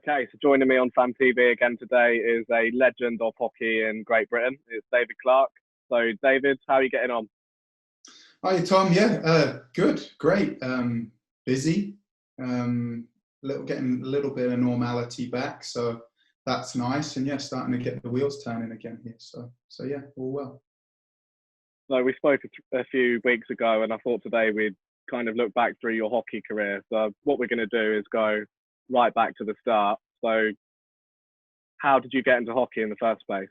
Okay, so joining me on Fan TV again today is a legend of hockey in Great Britain. It's David Clarke. So, David, how are you getting on? Hi, Tom. Yeah, good, great. Busy. Getting a little bit of normality back, so that's nice. And yeah, starting to get the wheels turning again here. So yeah, all well. So, we spoke a few weeks ago, and I thought today we'd kind of look back through your hockey career. So, what we're going to do is go right back to the start. So, how did you get into hockey in the first place?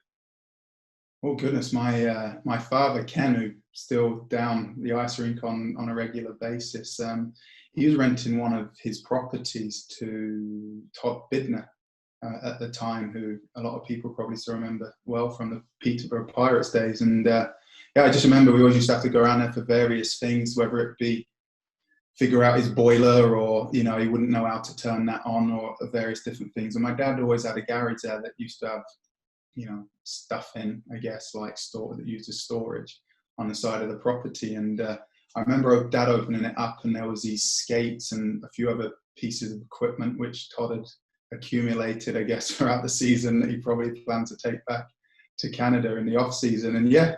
Oh goodness, my father Ken, who's still down the ice rink on a regular basis, he was renting one of his properties to Todd Bidner at the time, who a lot of people probably still remember well from the Peterborough Pirates days. And yeah, I just remember we always used to have to go around there for various things, whether it be figure out his boiler, or he wouldn't know how to turn that on, or various different things. And my dad always had a garage there that used to have stuff in, I guess, like that used as storage on the side of the property. And I remember Dad opening it up, and there was these skates and a few other pieces of equipment which Todd had accumulated, I guess, throughout the season, that he probably planned to take back to Canada in the off season. And yeah,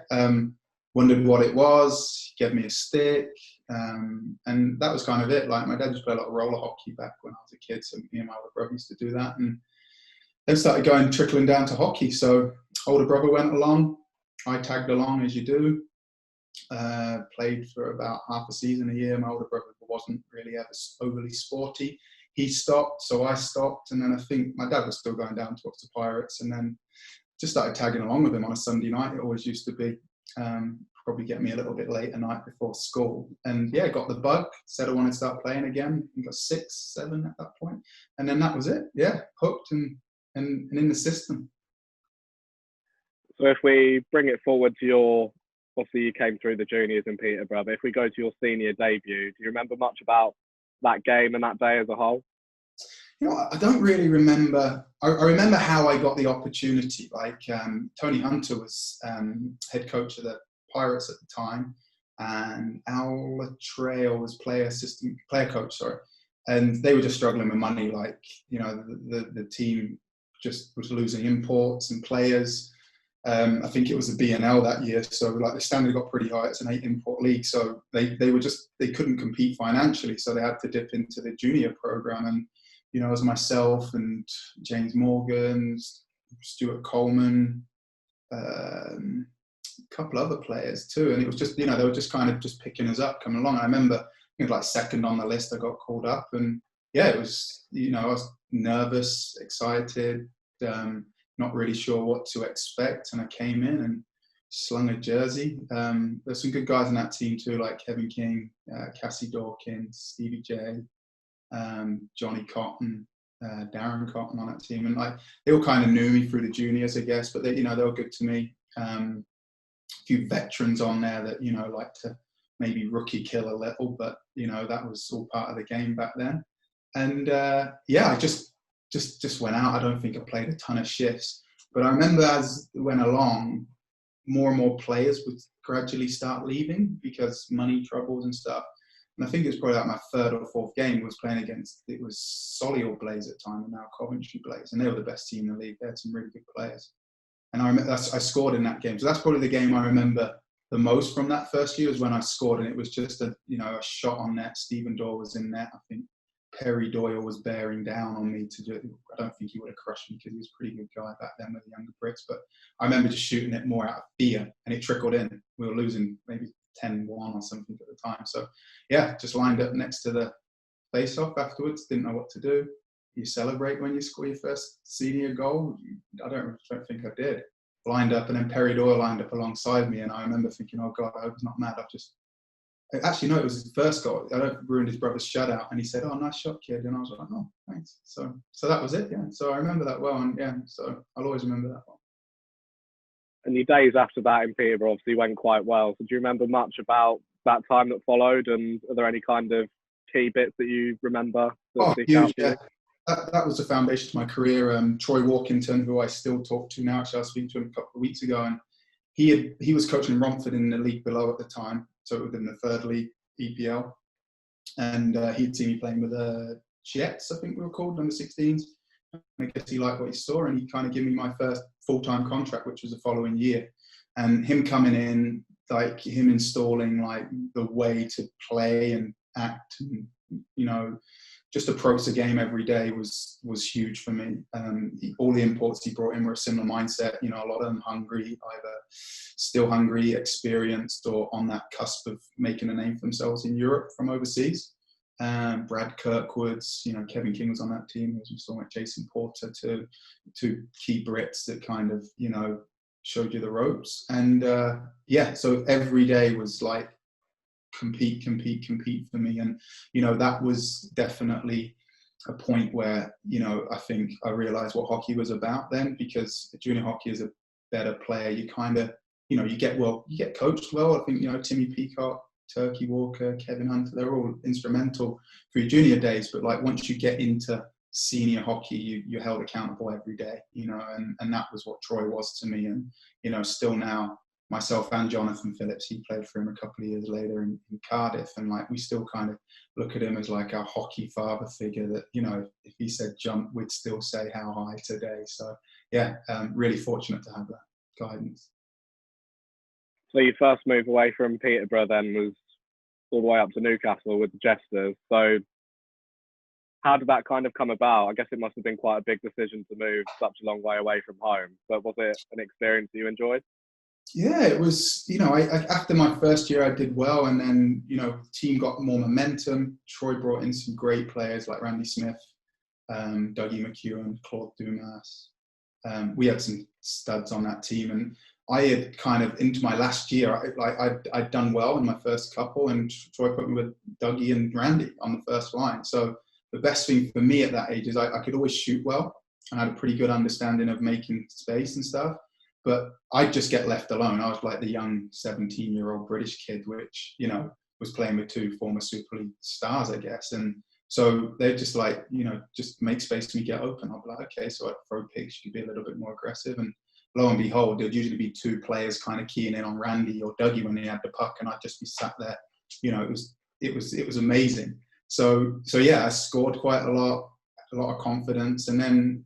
wondered what it was. He gave me a stick, and that was kind of it. Like, my dad used to play a lot of roller hockey back when I was a kid, so me and my older brother used to do that, and then started trickling down to hockey. So older brother went along, I tagged along as you do. Played for about half a season, a year. My older brother wasn't really ever overly sporty. He stopped, so I stopped, and then I think my dad was still going down to watch the Pirates, and then just started tagging along with him on a Sunday night. It always used to be. Probably get me a little bit late at night before school. And yeah, got the bug, said I wanted to start playing again. I got 6, 7 at that point. And then that was it. Yeah, hooked and in the system. So, if we bring it forward to obviously you came through the juniors in Peterborough, but if we go to your senior debut, do you remember much about that game and that day as a whole? I don't really remember. I remember how I got the opportunity. Like, Tony Hunter was head coach of the Pirates at the time, and Al Latrell was player coach, sorry. And they were just struggling with money. Like, the team just was losing imports and players. I think it was the BNL that year, so like the standard got pretty high. It's an 8 import league, so they couldn't compete financially, so they had to dip into the junior program. And it was myself and James Morgan, Stuart Coleman, a couple other players too, and it was just they were just kind of just picking us up coming along. I remember like second on the list, I got called up, and yeah, it was I was nervous, excited. Not really sure what to expect, and I came in and slung a jersey. There's some good guys in that team too, like Kevin King, Cassie Dawkins, Stevie J, Johnny Cotton, Darren Cotton on that team, and like they all kind of knew me through the juniors, I guess. But they were good to me. A few veterans on there that like to maybe rookie kill a little, but that was all part of the game back then. And yeah, I just went out. I don't think I played a ton of shifts, but I remember as it went along, more and more players would gradually start leaving because money troubles and stuff. And I think it was probably like my 3rd or 4th game was playing against, it was Solihull Blaze at the time, and now Coventry Blaze, and they were the best team in the league. They had some really good players, and I remember I scored in that game. So that's probably the game I remember the most from that first year, was when I scored, and it was just a shot on net. Stephen Dorr was in net. I think Perry Doyle was bearing down on me to do it. I don't think he would have crushed me because he was a pretty good guy back then with the younger Brits. But I remember just shooting it more out of fear, and it trickled in. We were losing maybe 10-1 or something at the time. So yeah, just lined up next to the face-off afterwards. Didn't know what to do. You celebrate when you score your first senior goal? I don't think I did. Lined up, and then Perry Doyle lined up alongside me, and I remember thinking, oh God, I hope he's not mad. Actually, no, it was his first goal. I don't ruined his brother's shutout, and he said, "Oh, nice shot, kid." And I was like, "Oh, thanks." So that was it. Yeah. So I remember that well, and yeah, so I'll always remember that one. And your days after that in Peterborough obviously went quite well. So do you remember much about that time that followed? And are there any kind of key bits that you remember that stick out for you? That was the foundation to my career. Troy Walkington, who I still talk to now, actually I was speaking to him a couple of weeks ago, and he was coaching Romford in the league below at the time, so it was in the 3rd league, EPL, and he'd seen me playing with Jets, I think we were called, under 16s, I guess he liked what he saw, and he kind of gave me my first full-time contract, which was the following year. And him coming in, like him installing like the way to play and act, and just approach the game every day was huge for me. All the imports he brought in were a similar mindset. A lot of them hungry, either still hungry, experienced, or on that cusp of making a name for themselves in Europe from overseas. Brad Kirkwoods, Kevin King was on that team. He was installing like Jason Porter, to key Brits that kind of showed you the ropes. And so every day was like compete for me. And that was definitely a point where I think I realized what hockey was about then, because junior hockey is a better player. You kind of you get coached well. I think Timmy Peacock, Turkey Walker, Kevin Hunter, they're all instrumental for your junior days, but like once you get into senior hockey, you're held accountable every day, and that was what Troy was to me. And still now, myself and Jonathan Phillips, he played for him a couple of years later in Cardiff, and like we still kind of look at him as like our hockey father figure that if he said jump, we'd still say how high today. So really fortunate to have that guidance. So your first move away from Peterborough then was all the way up to Newcastle with the Jesters. So how did that kind of come about? I guess it must have been quite a big decision to move such a long way away from home, but was it an experience that you enjoyed? Yeah, it was, after my first year, I did well. And then, the team got more momentum. Troy brought in some great players like Randy Smith, Dougie McEwen, Claude Dumas. We had some studs on that team. And I had kind of, into my last year, I'd done well in my first couple, and Troy put me with Dougie and Randy on the first line. So the best thing for me at that age is I could always shoot well, and I had a pretty good understanding of making space and stuff. But I'd just get left alone. I was like the young 17-year-old British kid, which, was playing with two former Super League stars, I guess. And so they're just like, just make space for me, get open. I'll be like, okay, so I'd throw pigs, you could be a little bit more aggressive. And lo and behold, there'd usually be two players kind of keying in on Randy or Dougie when he had the puck, and I'd just be sat there. It was amazing. So I scored quite a lot of confidence. And then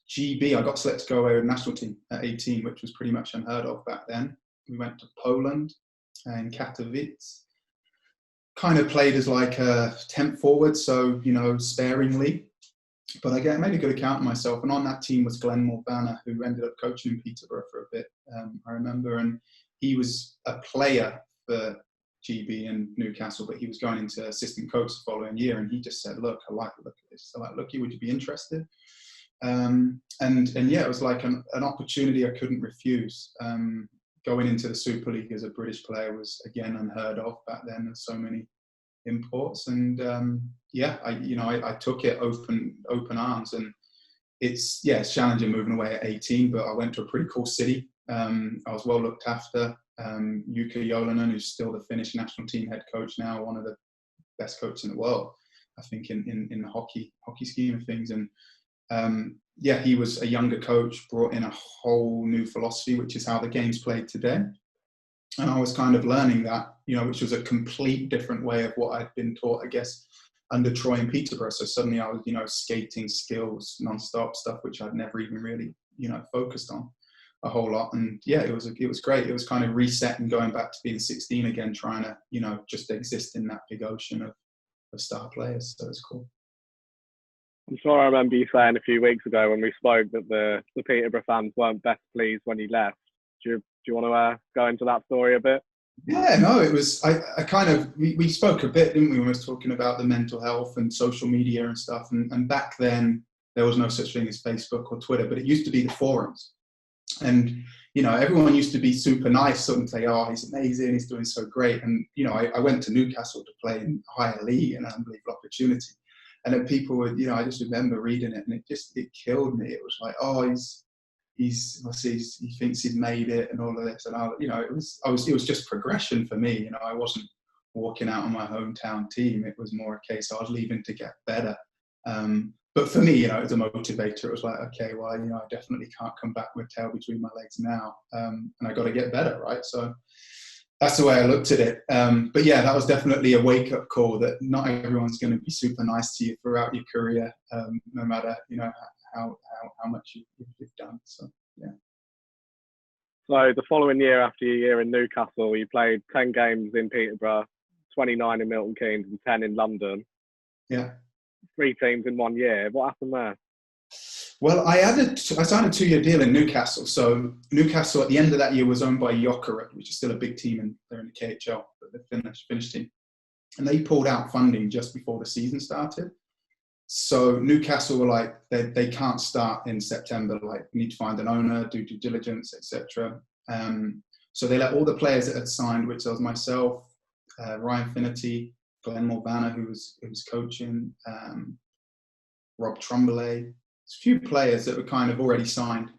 GB, I got selected to go away with the national team at 18, which was pretty much unheard of back then. We went to Poland and Katowice. Kind of played as like a temp forward, so, sparingly. But I made a good account of myself. And on that team was Glenn Morbanner, who ended up coaching in Peterborough for a bit, I remember. And he was a player for GB and Newcastle, but he was going into assistant coach the following year. And he just said, look, I like the look at this. So like, Lucky, would you be interested? And it was like an opportunity I couldn't refuse. Going into the Super League as a British player was, again, unheard of back then. There's so many imports, and I took it open arms. And it's challenging moving away at 18, but I went to a pretty cool city. I was well looked after. Jukka Jolonen, who's still the Finnish national team head coach now, one of the best coaches in the world, I think, in the hockey scheme of things. And he was a younger coach, brought in a whole new philosophy, which is how the game's played today. And I was kind of learning that, which was a complete different way of what I'd been taught, I guess, under Troy and Peterborough. So suddenly I was, skating skills, non-stop stuff, which I'd never even really, focused on a whole lot. And it was great. It was kind of reset and going back to being 16 again, trying to, just exist in that big ocean of star players. So it's cool. I'm sure I remember you saying a few weeks ago when we spoke that the Peterborough fans weren't best pleased when you left. Do you want to go into that story a bit? Yeah, no, it was, I kind of, we spoke a bit, didn't we, when we were talking about the mental health and social media and stuff. And back then, there was no such thing as Facebook or Twitter, but it used to be the forums. And, everyone used to be super nice, sort of say, oh, he's amazing, he's doing so great. And, I went to Newcastle to play in higher league, an unbelievable opportunity. And then people would, I just remember reading it, and it killed me. It was like, oh, he thinks he's made it and all of this. And it was just progression for me. I wasn't walking out on my hometown team. It was more a case I was leaving to get better. But for me, it was a motivator. It was like, okay, well, I definitely can't come back with tail between my legs now. And I got to get better, right? So That's the way I looked at it. But yeah, that was definitely a wake-up call that not everyone's going to be super nice to you throughout your career, no matter how much you've done. So yeah. So the following year, after your year in Newcastle, you played 10 games in Peterborough, 29 in Milton Keynes, and 10 in London. Yeah. 3 teams in 1 year. What happened there? Well, I signed a 2-year deal in Newcastle. So Newcastle at the end of that year was owned by Jokerit, which is still a big team they're in the KHL, but the Finnish team. And they pulled out funding just before the season started. So Newcastle were like, they can't start in September. Like, we need to find an owner, do due diligence, etc. So they let all the players that had signed, which was myself, Ryan Finnerty, Glenn Morvanna, who was coaching, Rob Trumbulet, a few players that were kind of already signed.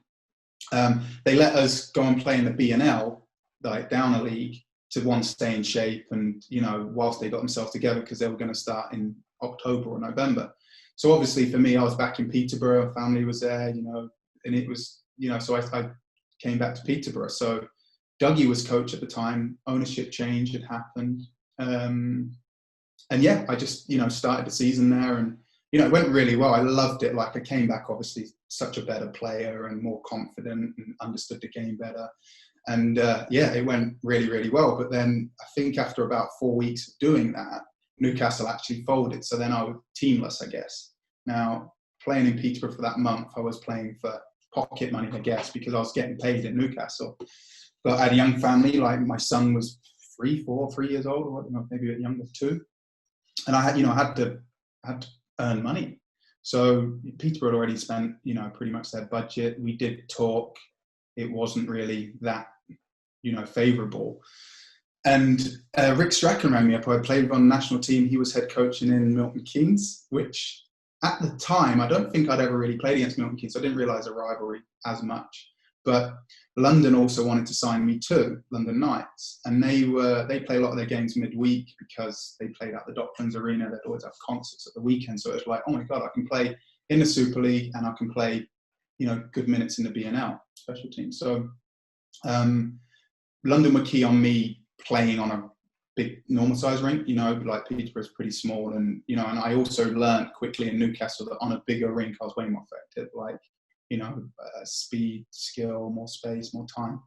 They let us go and play in the B&L, like down a league, to one, stay in shape and, whilst they got themselves together, because they were going to start in October or November. So obviously for me, I was back in Peterborough, family was there, and it was, so I came back to Peterborough. So Dougie was coach at the time, ownership change had happened. And yeah, I just, started the season there and, it went really well. I loved it. Like, I came back obviously such a better player and more confident and understood the game better. And yeah, it went really, really well. But then I think after about 4 weeks of doing that, Newcastle actually folded. So then I was teamless, I guess. Now, playing in Peterborough for that month, I was playing for pocket money, I guess, because I was getting paid in Newcastle. But I had a young family. Like, my son was 3 years old, or maybe a bit younger, 2. And I had to earn money. So Peterborough had already spent, pretty much their budget. We did talk. It wasn't really that, favourable. And Rick Strachan rang me up. I played on the national team. He was head coaching in Milton Keynes, which at the time, I don't think I'd ever really played against Milton Keynes. I didn't realise a rivalry as much. But London also wanted to sign me too, London Knights. And they play a lot of their games midweek because they played at the Docklands Arena. They'd always have concerts at the weekend. So it was like, oh my God, I can play in the Super League and I can play, good minutes in the B&L special team. So London were key on me playing on a big normal size rink, like Peterborough is pretty small. And, and I also learned quickly in Newcastle that on a bigger rink, I was way more effective. Like, speed, skill, more space, more time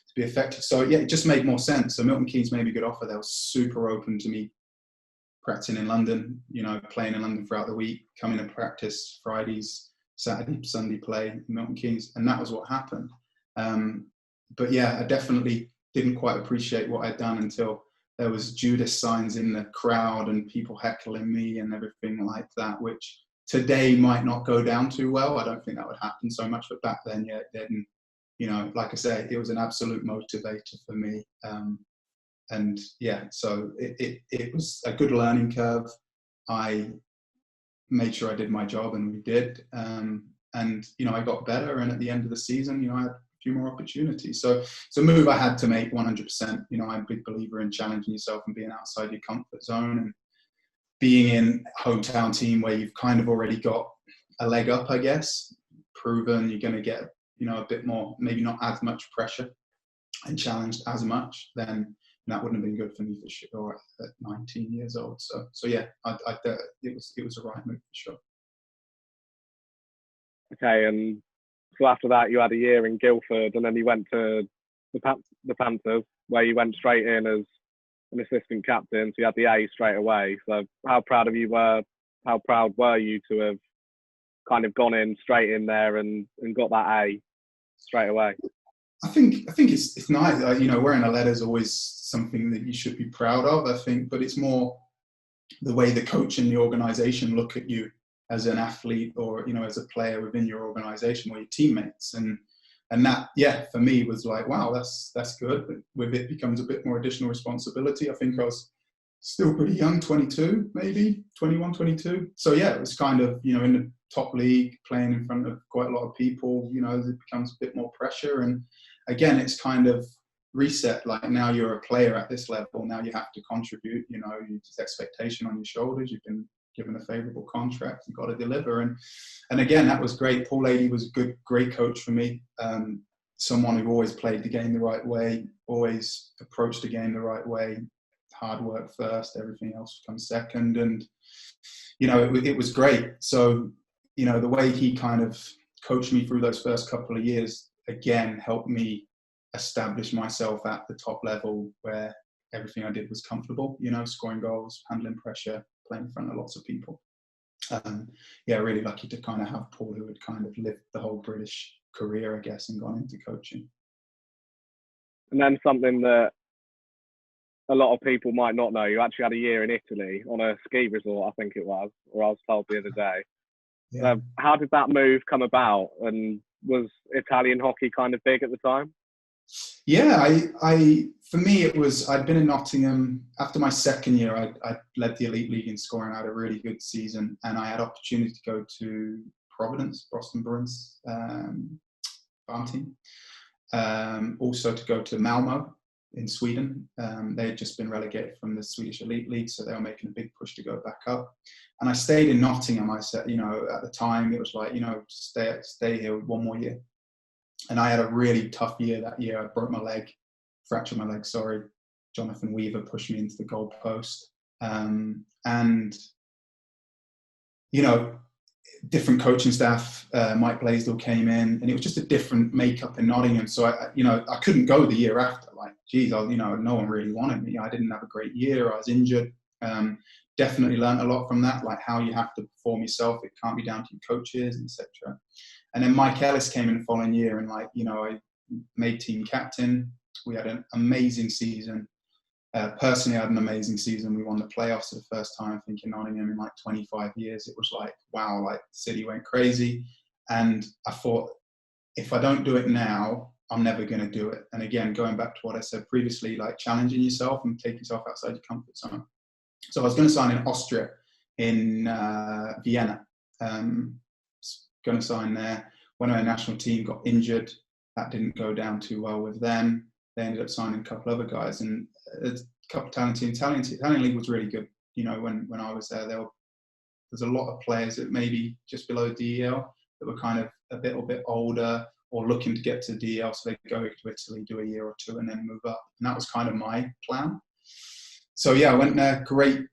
to be effective. So yeah, it just made more sense. So Milton Keynes made me a good offer. They were super open to me practicing in London, playing in London throughout the week, coming to practice Fridays, Saturday, Sunday play in Milton Keynes. And that was what happened. But yeah, I definitely didn't quite appreciate what I'd done until there was Judas signs in the crowd and people heckling me and everything like that, which today might not go down too well. I don't think that would happen so much, but back then, yeah, it didn't. Like I say, it was an absolute motivator for me. And yeah, so it was a good learning curve. I made sure I did my job, and we did. And I got better. And at the end of the season, I had a few more opportunities. So it's a move I had to make 100%. I'm a big believer in challenging yourself and being outside your comfort zone and being in a hometown team where you've kind of already got a leg up, I guess, proven you're going to get, a bit more, maybe not as much pressure and challenged as much, then that wouldn't have been good for me for sure at 19 years old. So yeah, it was the right move for sure. Okay, and so after that, you had a year in Guildford, and then you went to the Panthers, where you went straight in as an assistant captain, so you had the A straight away. So how proud were you to have kind of gone in straight in there and got that A straight away? I think it's nice. Wearing a letter is always something that you should be proud of, I think, but it's more the way the coach and the organisation look at you as an athlete or, as a player within your organisation or your teammates. And that, yeah, for me was like, wow, that's good. But with it becomes a bit more additional responsibility. I think I was still pretty young, 22, maybe 21, 22. So yeah, it was kind of, in the top league, playing in front of quite a lot of people, it becomes a bit more pressure. And again, it's kind of reset. Like, now you're a player at this level. Now you have to contribute, there's expectation on your shoulders. You've been given a favourable contract, you've got to deliver. And again, that was great. Paul Lady was a great coach for me. someone who always played the game the right way, always approached the game the right way. Hard work first, everything else comes second. And, it was great. So, the way he kind of coached me through those first couple of years, again, helped me establish myself at the top level where everything I did was comfortable, scoring goals, handling pressure, playing in front of lots of people. Really lucky to kind of have Paul, who had kind of lived the whole British career, I guess, and gone into coaching. And then something that a lot of people might not know, you actually had a year in Italy on a ski resort, I think it was, or I was told the other day. Yeah. How did that move come about? And was Italian hockey kind of big at the time? Yeah, for me, it was, I'd been in Nottingham. After my second year, I led the Elite League in scoring. I had a really good season, and I had opportunity to go to Providence, Boston Bruins farm team. Also to go to Malmo in Sweden. They had just been relegated from the Swedish Elite League, so they were making a big push to go back up. And I stayed in Nottingham. I said, at the time, it was like, stay here one more year. And I had a really tough year that year. I broke my leg, fractured my leg, sorry. Jonathan Weaver pushed me into the goal post. Different coaching staff, Mike Blaisdell came in, and it was just a different makeup in Nottingham. So I couldn't go the year after. Like, no one really wanted me. I didn't have a great year. I was injured. Definitely learned a lot from that, like how you have to perform yourself. It can't be down to your coaches, etc. And then Mike Ellis came in the following year, and I made team captain. We had an amazing season. Personally, I had an amazing season. We won the playoffs for the first time, I think, in Nottingham in 25 years. It was like, wow, the city went crazy. And I thought, if I don't do it now, I'm never going to do it. And again, going back to what I said previously, challenging yourself and taking yourself outside your comfort zone. So I was going to sign in Austria, in Vienna. Going to sign there. When our national team got injured, that didn't go down too well with them. They ended up signing a couple other guys, and a couple of talented Italian league was really good. When I was there, there's a lot of players that maybe just below DEL that were kind of a little bit older or looking to get to DEL, so they go to Italy, do a year or two, and then move up. And that was kind of my plan. So I went there. Great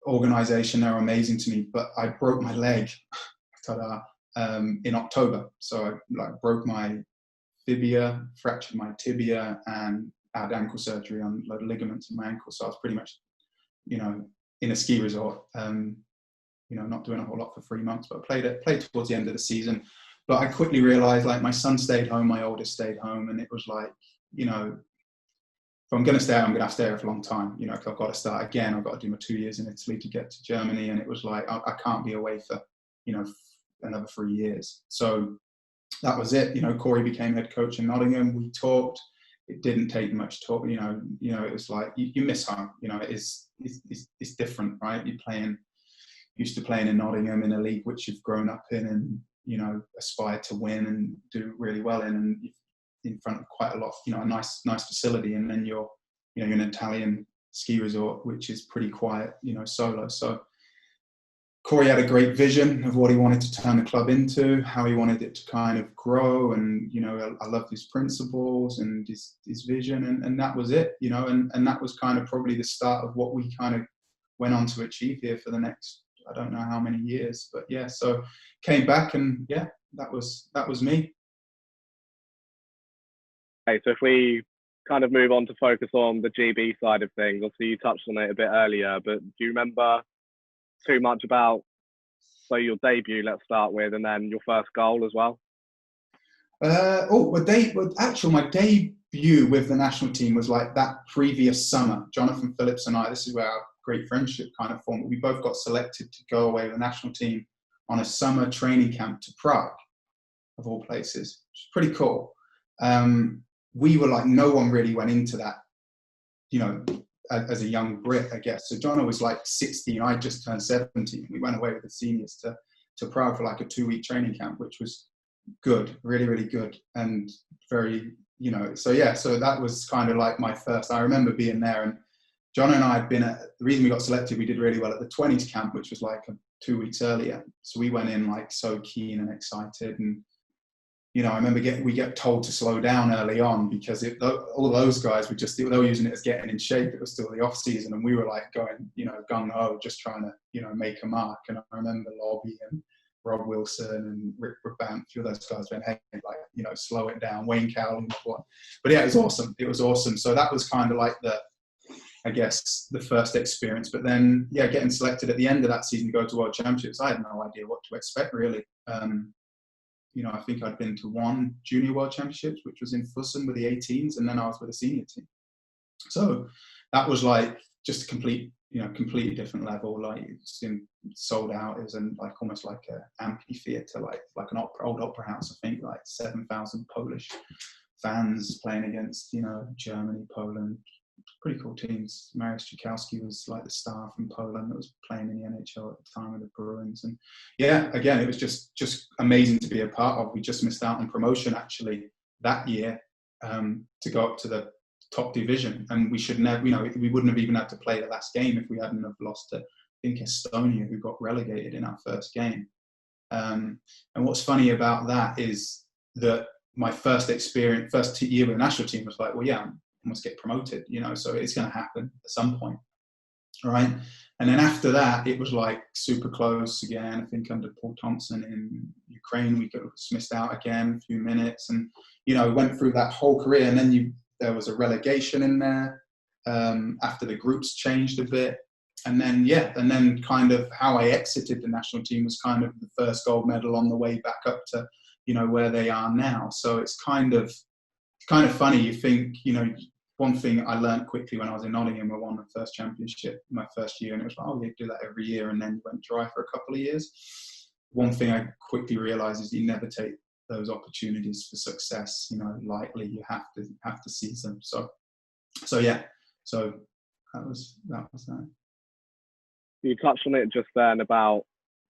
organisation. They were amazing to me, but I broke my leg. Ta-da! In October. So I broke my fibia, fractured my tibia, and had ankle surgery on a load of ligaments in my ankle. So I was pretty much, in a ski resort, not doing a whole lot for 3 months, but I played towards the end of the season. But I quickly realised, my son stayed home, my oldest stayed home, and it was like, if I'm going to stay, I'm going to have to stay here for a long time, because I've got to start again. I've got to do my 2 years in Italy to get to Germany, and it was like, I can't be away for, another 3 years. So that was it. Corey became head coach in Nottingham. We talked. It didn't take much talk. It was like you miss home. It's different, right? Used to playing in Nottingham in a league which you've grown up in and aspire to win and do really well in, and in front of quite a lot, a nice facility, and then you're in an Italian ski resort which is pretty quiet, solo. So Corey had a great vision of what he wanted to turn the club into, how he wanted it to kind of grow, and I loved his principles and his vision, and that was it, and that was kind of probably the start of what we kind of went on to achieve here for the next, I don't know how many years, but so came back, and that was me. Okay, so if we kind of move on to focus on the GB side of things, obviously you touched on it a bit earlier, but do you remember too much about, so your debut, let's start with, and then your first goal as well? My debut with the national team was like that previous summer. Jonathan Phillips and I, this is where our great friendship kind of formed. We both got selected to go away with the national team on a summer training camp to Prague, of all places, which is pretty cool. We were like, no one really went into that, as a young Brit, I guess. So Jono was like 16, I just turned 17. We went away with the seniors to Prague for like a 2-week training camp, which was good, really, really good. And very, so that was kind of like my first, I remember being there, and John and I had been the reason we got selected, we did really well at the 20s camp, which was like 2 weeks earlier. So we went in like so keen and excited, and I remember we get told to slow down early on because all those guys were they were using it as getting in shape. It was still the off season, and we were like going, gung ho, just trying to, make a mark. And I remember Lobby and Rob Wilson and Rick Brabant, a few of those guys went, hey, like, slow it down. Wayne Cowley, but yeah, it was awesome. It was awesome. So that was kind of like I guess the first experience. But then, yeah, getting selected at the end of that season to go to World Championships, I had no idea what to expect really. I think I'd been to one Junior World Championships, which was in Fussen with the 18s, and then I was with a senior team. So that was like just a completely different level. Like it's sold out. It was like almost like an amphitheater, like an old opera house. I think like 7,000 Polish fans playing against Germany, Poland. Pretty cool teams. Mariusz Czukowski was like the star from Poland that was playing in the NHL at the time with the Bruins. And yeah, again, it was just amazing to be a part of. We just missed out on promotion actually that year to go up to the top division. And we should never, we wouldn't have even had to play the last game if we hadn't have lost to, I think, Estonia, who got relegated in our first game. And what's funny about that is that my first year with the national team was like, well, yeah, must get promoted, so it's going to happen at some point, right? And then after that, it was like super close again. I think under Paul Thompson in Ukraine, we got missed out again, a few minutes, and went through that whole career. And then there was a relegation in there after the groups changed a bit, and then kind of how I exited the national team was kind of the first gold medal on the way back up to where they are now. So it's kind of funny. You think, one thing I learned quickly when I was in Nottingham, I won the first championship my first year, and it was like, oh, you do that every year, and then you went dry for a couple of years. One thing I quickly realised is you never take those opportunities for success, lightly. You have to seize them. So yeah, so that was that. You touched on it just then about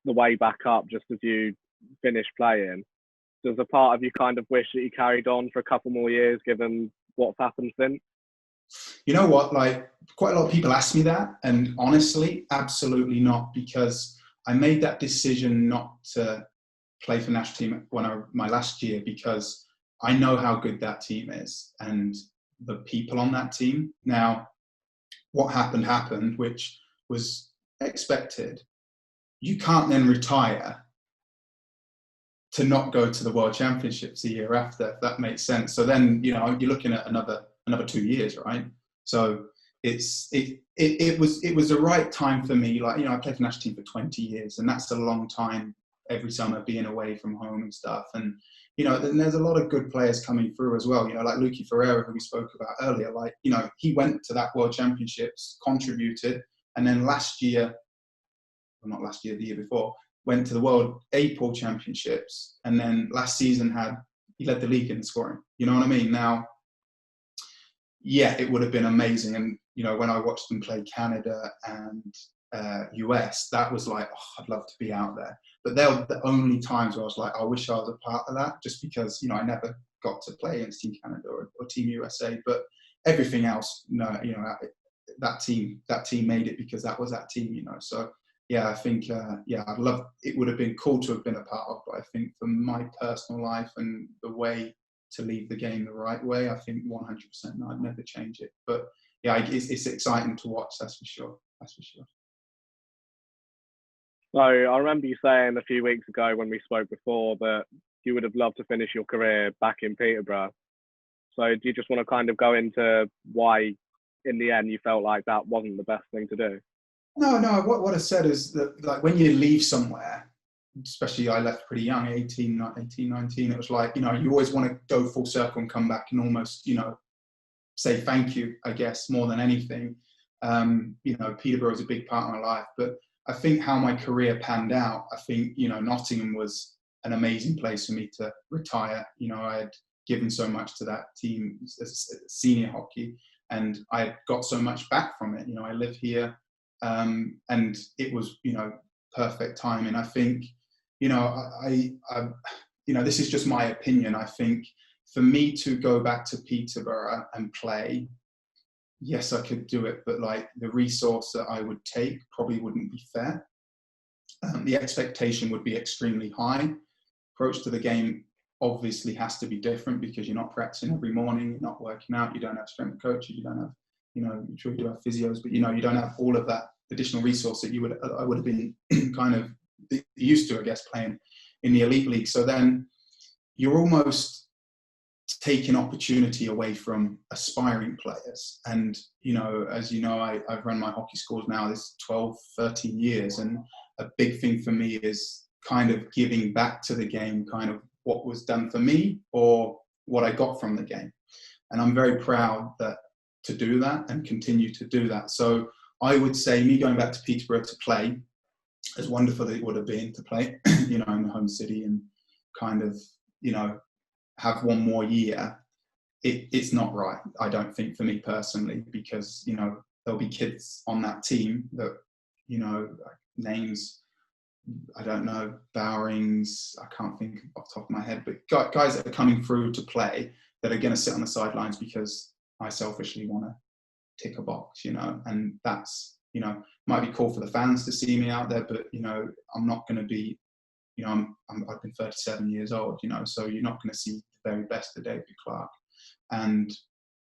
the way back up, just as you finished playing. Does a part of you kind of wish that you carried on for a couple more years, given what's happened since? You know what? Like, quite a lot of people ask me that, and honestly, absolutely not, because I made that decision not to play for the national team my last year, because I know how good that team is and the people on that team. Now, what happened, which was expected. You can't then retire to not go to the World Championships a year after, if that makes sense. So then, you're looking at another 2 years, right? So it was the right time for me. Like, I played for the national team for 20 years, and that's a long time every summer being away from home and stuff. And, then there's a lot of good players coming through as well, like Luki Ferreira, who we spoke about earlier. Like, he went to that World Championships, contributed, and then the year before, went to the World A-Pool Championships, and then last season he led the league in scoring. You know what I mean? Now, yeah, it would have been amazing. And, when I watched them play Canada and US, that was like, oh, I'd love to be out there. But they were the only times where I was like, I wish I was a part of that, just because, I never got to play against Team Canada or Team USA. But everything else, no, that team made it because that was that team, So, yeah, I think, it would have been cool to have been a part of, but I think for my personal life and the way to leave the game the right way, I think 100%, no, I'd never change it. But yeah, it's exciting to watch, that's for sure. So I remember you saying a few weeks ago when we spoke before that you would have loved to finish your career back in Peterborough. So do you just want to kind of go into why, in the end, you felt like that wasn't the best thing to do? No. What I said is that, like, when you leave somewhere, especially I left pretty young, 18, 19, it was like, you always want to go full circle and come back and almost, say thank you, I guess, more than anything. Peterborough is a big part of my life, but I think how my career panned out, I think, Nottingham was an amazing place for me to retire. I had given so much to that team as senior hockey, and I had got so much back from it. I live here, and it was, perfect timing. I think, this is just my opinion. I think for me to go back to Peterborough and play, yes, I could do it, but like the resource that I would take probably wouldn't be fair. The expectation would be extremely high. Approach to the game obviously has to be different because you're not practicing every morning, you're not working out, you don't have strength coaches, you don't have, I'm sure you do have physios, but you don't have all of that additional resource that I would have been kind of used to, I guess, playing in the elite league. So then you're almost taking opportunity away from aspiring players. And, as you know, I've run my hockey schools now this 12, 13 years. And a big thing for me is kind of giving back to the game, kind of what was done for me or what I got from the game. And I'm very proud to do that and continue to do that. So I would say me going back to Peterborough to play, as wonderful as it would have been to play, in the home city and kind of, have one more year, it's not right, I don't think, for me personally, because, there'll be kids on that team that, names, I don't know, Bowrings, I can't think off the top of my head, but guys that are coming through to play that are going to sit on the sidelines because I selfishly want to tick a box, and that's, might be cool for the fans to see me out there, but, I'm not going to be, I've been 37 years old, so you're not going to see the very best of David Clarke. And,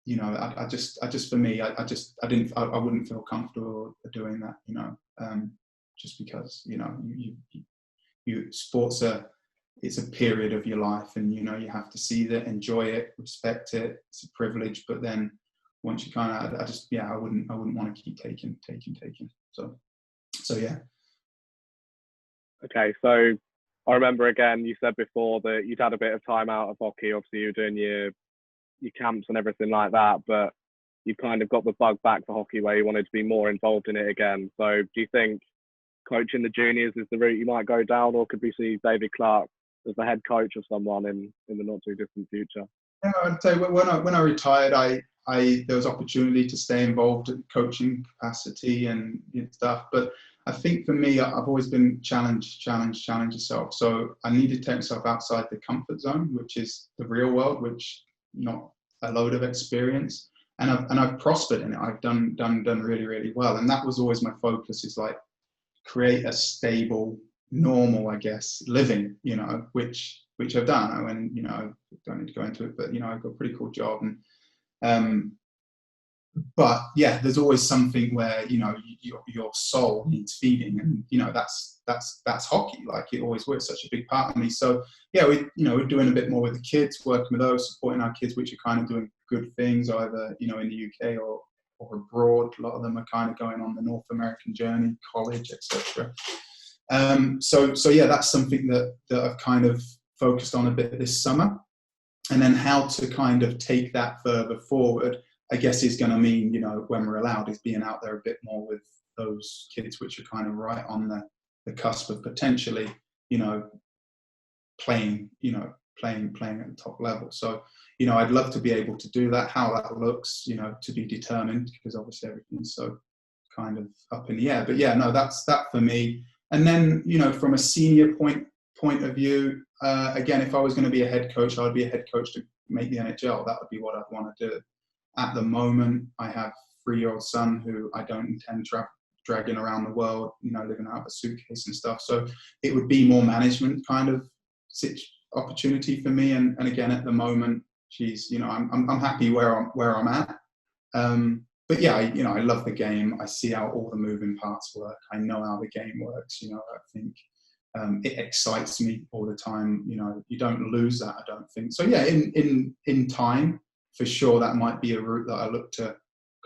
I just, for me, I wouldn't feel comfortable doing that, just because, sports it's a period of your life, and, you have to see that, enjoy it, respect it. It's a privilege, but then once you kind of, I wouldn't want to keep taking. So yeah. Okay, so I remember, again, you said before that you'd had a bit of time out of hockey. Obviously, you were doing your camps and everything like that, but you kind of got the bug back for hockey where you wanted to be more involved in it again. So do you think coaching the juniors is the route you might go down, or could we see David Clarke as the head coach of someone in the not too distant future? Yeah, I'd say when I retired, there was opportunity to stay involved in coaching capacity and stuff, but I think for me, I've always been challenge yourself. So I need to take myself outside the comfort zone, which is the real world, which not a load of experience. And I've prospered in it. I've done really, really well. And that was always my focus, is like create a stable, normal, I guess, living, which I've done. I don't need to go into it, but, I've got a pretty cool job. And, but yeah, there's always something where, your soul needs feeding, and, that's hockey. Like, it always was such a big part of me. So yeah, we're doing a bit more with the kids, working with those, supporting our kids, which are kind of doing good things, either, in the UK or abroad. A lot of them are kind of going on the North American journey, college, etc. So yeah, that's something that I've kind of focused on a bit this summer. And then how to kind of take that further forward, I guess, is going to mean, when we're allowed, is being out there a bit more with those kids which are kind of right on the cusp of potentially, playing at the top level. So, I'd love to be able to do that. How that looks, to be determined, because obviously everything's so kind of up in the air. But yeah, no, that's that for me. And then, from a senior point of view, again, if I was going to be a head coach, I would be a head coach to make the NHL. That would be what I'd want to do. At the moment, I have a 3-year-old son who I don't intend dragging around the world, living out of a suitcase and stuff. So it would be more management kind of opportunity for me. And again, at the moment, she's, I'm happy where I'm at. But yeah, I love the game. I see how all the moving parts work. I know how the game works. I think it excites me all the time. You don't lose that, I don't think. So yeah, in time, for sure, that might be a route that I look to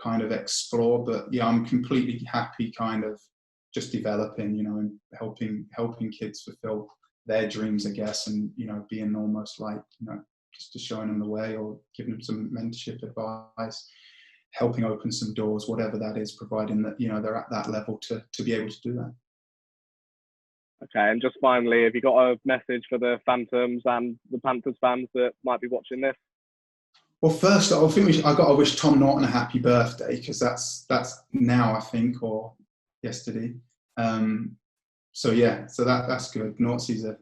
kind of explore. But yeah, I'm completely happy kind of just developing, and helping kids fulfill their dreams, I guess, and, being almost like, just to showing them the way, or giving them some mentorship advice, helping open some doors, whatever that is, providing that, they're at that level to be able to do that. Okay, and just finally, have you got a message for the Phantoms and the Panthers fans that might be watching this? Well, first, I think I've got to wish Tom Norton a happy birthday, because that's now, I think, or yesterday. So yeah, so that's good. Nortsy's a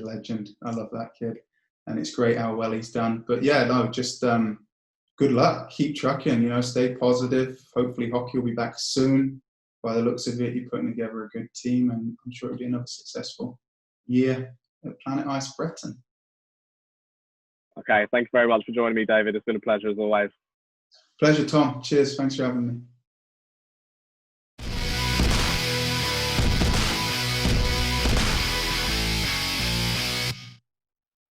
legend. I love that kid, and it's great how well he's done. But yeah, no, just good luck. Keep trucking. Stay positive. Hopefully, hockey will be back soon. By the looks of it, you're putting together a good team, and I'm sure it'll be another successful year at Planet Ice Breton. Okay, thank you very much for joining me, David. It's been a pleasure as always. Pleasure, Tom. Cheers. Thanks for having me.